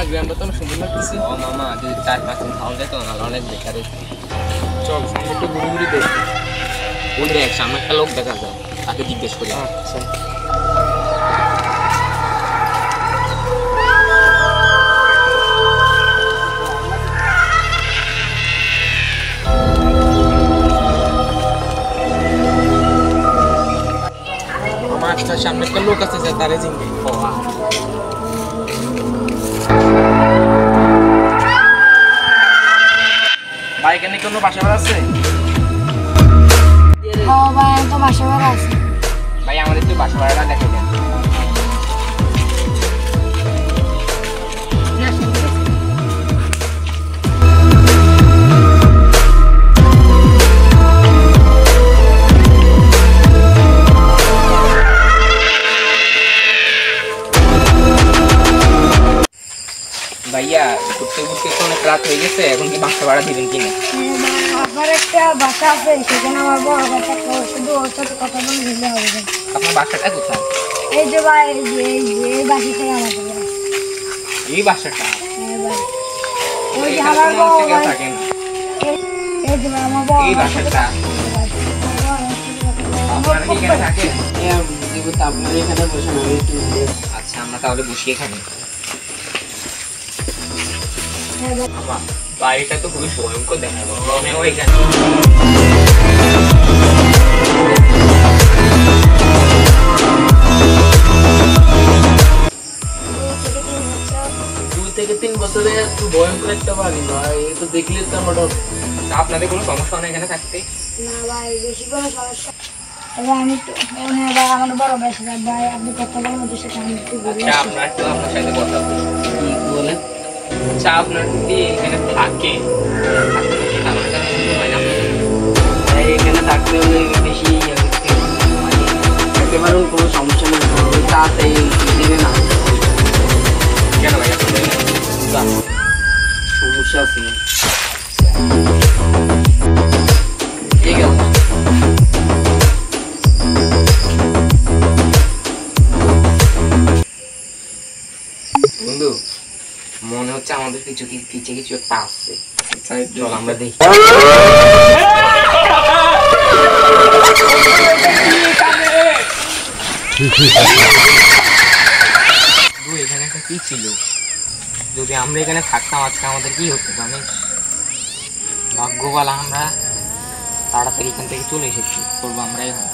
গ্রামটা তো সুন্দর লাগতেছে। ও মামা যদি 4-5 দিন খাওয়া যেত না অনেক বেকার। চল সামনে একটু ঘুরে ঘুরে দেখ। ওই দেখ সামনে একটা লোক দেখা যায়, তাকে জিজ্ঞেস করি। আচ্ছা আমার আচ্ছা সামনে একটা লোক আছে যে তারে জিজ্ঞেস। ভাই এখানে কোনো বাসা ভাড়া আছে? ভাই তো বাসা ভাড়া আছে। ভাই আমাদের তো বাসা ভাড়াটা দেখে দেন। ভাইয়া ঘুরতে ঘুরতে তো অনেক রাত হয়ে গেছে, এখন কি বাসা ভাড়া দিবেন কিনা? আমার একটা বাসা আছে, সেখানে আমার বড় বাসা, শুধু ওর সাথে কথা বলে দিলে হবে। আপনার বাসাটা কোথায়? এই যে ভাই এই বাসাটাই আমাদের বাসা। এই বাসাটা? হ্যাঁ ভাই, ওই যে এখানে আমার তো বড় মানুষ কেউ ভাই, থাকে না। এই যে ভাই আমার বড় এই ভাই। বাসাটা আপনারা কি এখানে থাকেন? আপনার এখানে বসে না একটু। আচ্ছা আমরা তাহলে বসি এখানে। হ্যাঁ ভাই। বাবা, বাড়িটা তো খুবই ভয়ঙ্কর দেখা যায়। মনে হয় এখানে দুই থেকে 3 বছরে একটু ভয়ঙ্কর একটা বাড়ি ভাই, এ তো দেখলে তো আমার ডর। আপনাদের কোনো সমস্যা নেই এখানে থাকতে? না ভাই, বেশি কোনো সমস্যা। এবার আমি তো হ্যাঁ ভাই, আমার বড় ভাই সাথে ভাই আপনি কথা বলার মধ্যে সেটা আমি একটু বলি। আচ্ছা আপনার তো আপনার সাথে কথা বলি। কি বলেন? আচ্ছা আপনার যদি এখানে থাকে তাহলে তার সুবিধা হয় না? ভাই এখানে থাকতে হলে বেশি মানে একেবারে কোনো সমস্যা নেই, তাড়াতাড়ি দেবে না। কেন ভাই আপনাদের সমস্যা আছে ঠিক আছে। বন্ধু মনে হচ্ছে আমাদের কিছু পিছে কিছু একটা আসছে। চল আমরা দেখি। এখানে একটা কি ছিল? যদি আমরা এখানে থাকতাম আজকে আমাদের কি হতো জানিস? ভাগ্যবালা আমরা তাড়াতাড়ি এখান থেকে চলে এসেছি, করবো আমরা এখন।